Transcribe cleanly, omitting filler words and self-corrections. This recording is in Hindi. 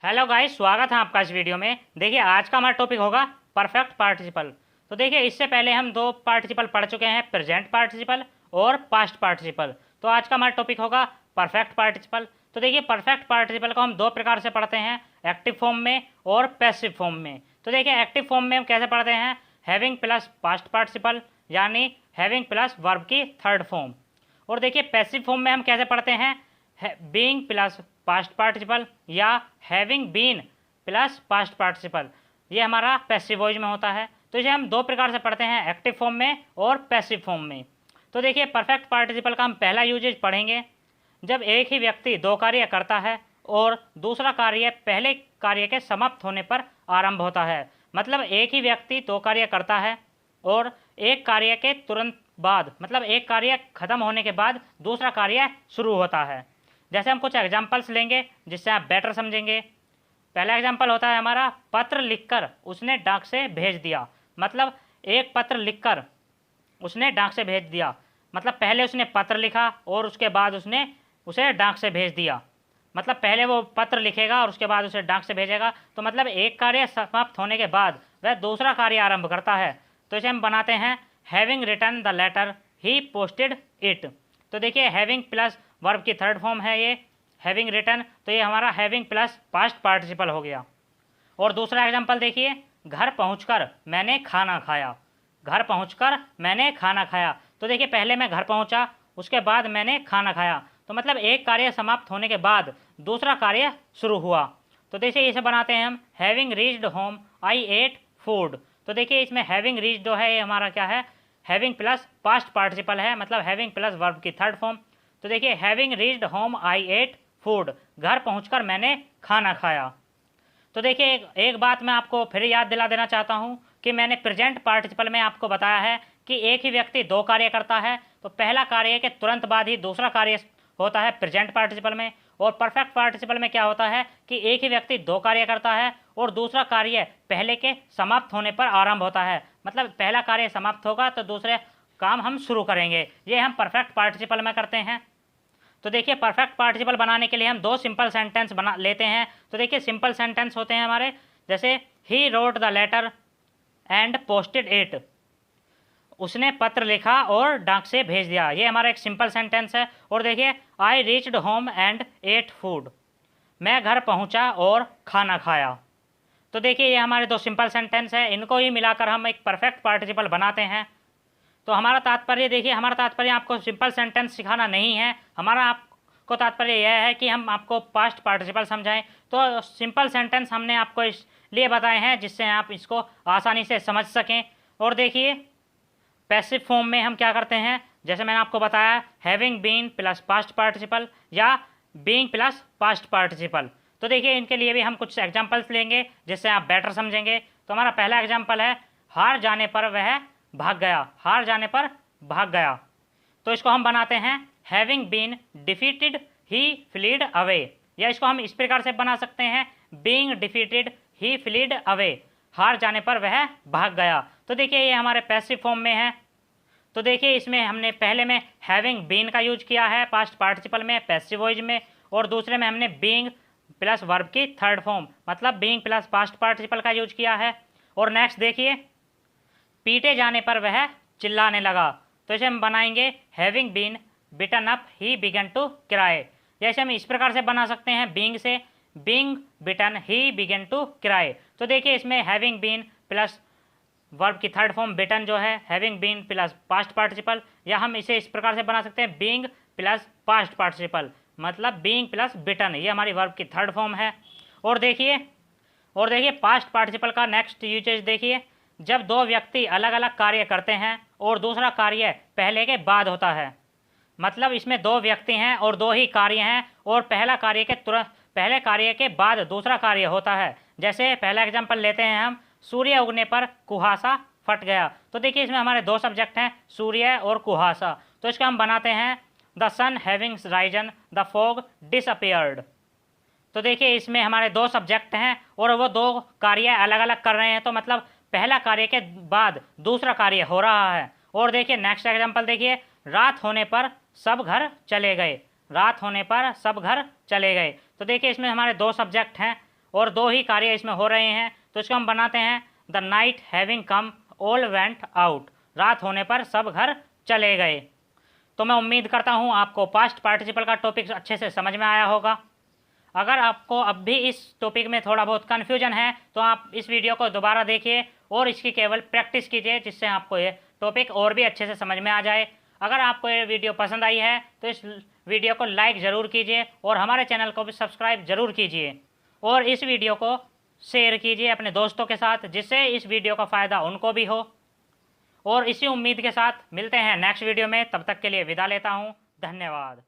हेलो गाइस, स्वागत है आपका इस वीडियो में। देखिए, आज का हमारा टॉपिक होगा परफेक्ट पार्टिसिपल। तो देखिए, इससे पहले हम दो पार्टिसिपल पढ़ चुके हैं, प्रेजेंट पार्टिसिपल और पास्ट पार्टिसिपल। तो आज का हमारा टॉपिक होगा परफेक्ट पार्टिसिपल। तो देखिए, परफेक्ट पार्टिसिपल को हम दो प्रकार से पढ़ते हैं, एक्टिव फॉर्म में और पैसिव फॉर्म में। तो देखिए, एक्टिव फॉर्म में हम कैसे पढ़ते हैं, हैविंग प्लस पास्ट पार्टिसिपल, यानी हैविंग प्लस वर्ब की थर्ड फॉर्म। और देखिए, पैसिव फॉर्म में हम कैसे पढ़ते हैं, बीइंग प्लस पास्ट पार्टिसिपल या having been plus past participle. ये हमारा पैसिव वॉइस में होता है। तो इसे हम दो प्रकार से पढ़ते हैं, एक्टिव फॉर्म में और पैसिव फॉर्म में। तो देखिए, परफेक्ट पार्टिसिपल का हम पहला यूजेज पढ़ेंगे, जब एक ही व्यक्ति दो कार्य करता है और दूसरा कार्य पहले कार्य के समाप्त होने पर आरंभ होता है। मतलब एक ही व्यक्ति दो कार्य करता है और एक कार्य के तुरंत बाद, मतलब एक कार्य खत्म होने के बाद दूसरा कार्य शुरू होता है। जैसे हम कुछ एग्जांपल्स लेंगे जिससे आप बेटर समझेंगे। पहला एग्जांपल होता है हमारा, पत्र लिखकर उसने डाक से भेज दिया। मतलब एक पत्र लिखकर उसने डाक से भेज दिया, मतलब पहले उसने पत्र लिखा और उसके बाद उसने उसे डाक से भेज दिया। मतलब पहले वो पत्र लिखेगा और उसके बाद उसे डाक से भेजेगा। तो मतलब एक कार्य समाप्त होने के बाद वह दूसरा कार्य आरंभ करता है। तो इसे हम बनाते हैं, having written the letter he posted it. तो देखिए, हैविंग प्लस वर्ब की थर्ड फॉर्म है ये हैविंग रिटन। तो ये हमारा हैविंग प्लस पास्ट पार्टिसिपल हो गया। और दूसरा एग्जांपल देखिए, घर पहुंचकर मैंने खाना खाया। घर पहुंचकर मैंने खाना खाया। तो देखिए, पहले मैं घर पहुंचा, उसके बाद मैंने खाना खाया। तो मतलब एक कार्य समाप्त होने के बाद दूसरा कार्य शुरू हुआ। तो देखिए, इसे बनाते हैं हम, हैविंग रीच्ड होम आई एट फूड। तो देखिए, इसमें हैविंग रीच्ड जो है ये हमारा क्या है, हैविंग प्लस पास्ट पार्टिसिपल है, मतलब हैविंग प्लस वर्ब की थर्ड फॉर्म। तो देखिए, हैविंग रीच्ड होम आई एट फूड, घर पहुंचकर मैंने खाना खाया। तो देखिए, एक बात मैं आपको फिर याद दिला देना चाहता हूं कि मैंने प्रेजेंट पार्टिसिपल में आपको बताया है कि एक ही व्यक्ति दो कार्य करता है, तो पहला कार्य के तुरंत बाद ही दूसरा कार्य होता है प्रेजेंट पार्टिसिपल में। और परफेक्ट पार्टिसिपल में क्या होता है कि एक ही व्यक्ति दो कार्य करता है और दूसरा कार्य पहले के समाप्त होने पर आरंभ होता है। मतलब पहला कार्य समाप्त होगा तो दूसरे काम हम शुरू करेंगे। ये हम परफेक्ट पार्टिसिपल में करते हैं। तो देखिए, परफेक्ट पार्टिसिपल बनाने के लिए हम दो सिंपल सेंटेंस बना लेते हैं। तो देखिए, सिंपल सेंटेंस होते हैं हमारे, जैसे he wrote the letter and posted it, उसने पत्र लिखा और डाक से भेज दिया। ये हमारा एक सिंपल सेंटेंस है। और देखिए, I reached home and ate food, मैं घर पहुंचा और खाना खाया। तो देखिए, ये हमारे दो सिंपल सेंटेंस है, इनको ही मिलाकर हम एक परफेक्ट पार्टिसिपल बनाते हैं। तो हमारा तात्पर्य देखिए, हमारा तात्पर्य आपको सिंपल सेंटेंस सिखाना नहीं है, हमारा आपको तात्पर्य यह है कि हम आपको पास्ट पार्टिसिपल समझाएं। तो सिंपल सेंटेंस हमने आपको इसलिए बताए हैं जिससे आप इसको आसानी से समझ सकें। और देखिए, पैसिव फॉर्म में हम क्या करते हैं, जैसे मैंने आपको बताया, having been plus past participle या बीइंग प्लस पास्ट पार्टिसिपल। तो देखिए, इनके लिए भी हम कुछ एग्जांपल्स लेंगे जिससे आप बेटर समझेंगे। तो हमारा पहला एग्जांपल है, हार जाने पर वह भाग गया। हार जाने पर भाग गया। तो इसको हम बनाते हैं, having been defeated he fled away, या इसको हम इस प्रकार से बना सकते हैं, being defeated he fled away, हार जाने पर वह भाग गया। तो देखिए, ये हमारे पैसिव फॉर्म में है। तो देखिए, इसमें हमने पहले में हैविंग बीन का यूज किया है पास्ट पार्टिसिपल में, पैसिव वॉइस में, और दूसरे में हमने बीइंग प्लस वर्ब की थर्ड फॉर्म, मतलब बीइंग प्लस पास्ट पार्टिसिपल का यूज किया है। और नेक्स्ट देखिए, पीटे जाने पर वह चिल्लाने लगा। तो इसे हम बनाएंगे, having been beaten up he began to cry. जैसे हम इस प्रकार से बना सकते हैं, बीइंग से, being beaten he began to cry. तो देखिए, इसमें हैविंग बीन प्लस वर्ब की थर्ड फॉर्म बिटन जो है, having been plus past participle, या हम इसे इस प्रकार से बना सकते हैं, बीइंग प्लस पास्ट पार्टिसिपल, मतलब बीइंग प्लस बिटन, ये हमारी वर्ब की थर्ड फॉर्म है। और देखिए पास्ट पार्टिसिपल का नेक्स्ट यूजेज देखिए, जब दो व्यक्ति अलग अलग कार्य करते हैं और दूसरा कार्य पहले के बाद होता है। मतलब इसमें दो व्यक्ति हैं और दो ही कार्य हैं और पहला कार्य के तुरंत पहले कार्य के बाद दूसरा कार्य होता है। जैसे पहला एग्जांपल लेते हैं हम, सूर्य उगने पर कुहासा फट गया। तो देखिए, इसमें हमारे दो सब्जेक्ट हैं, सूर्य और कुहासा। तो इसका हम बनाते हैं, the sun having risen the fog disappeared. तो देखिए, इसमें हमारे दो सब्जेक्ट हैं और वो दो कार्य अलग अलग कर रहे हैं। तो मतलब पहला कार्य के बाद दूसरा कार्य हो रहा है। और देखिए, नेक्स्ट एग्जांपल देखिए, रात होने पर सब घर चले गए। रात होने पर सब घर चले गए। तो देखिए, इसमें हमारे दो सब्जेक्ट हैं और 2 ही कार्य इसमें हो रहे हैं, तो इसको हम बनाते हैं the night having come all went out, रात होने पर सब घर चले गए। तो मैं उम्मीद करता हूँ आपको पास्ट पार्टिसिपल का टॉपिक अच्छे से समझ में आया होगा। अगर आपको अब भी इस टॉपिक में थोड़ा बहुत कन्फ्यूजन है तो आप इस वीडियो को दोबारा देखिए और इसकी केवल प्रैक्टिस कीजिए, जिससे आपको ये टॉपिक और भी अच्छे से समझ में आ जाए। अगर आपको ये वीडियो पसंद आई है तो इस वीडियो को लाइक ज़रूर कीजिए और हमारे चैनल को भी सब्सक्राइब ज़रूर कीजिए और इस वीडियो को शेयर कीजिए अपने दोस्तों के साथ, जिससे इस वीडियो का फ़ायदा उनको भी हो। और इसी उम्मीद के साथ मिलते हैं नेक्स्ट वीडियो में, तब तक के लिए विदा लेता हूँ। धन्यवाद।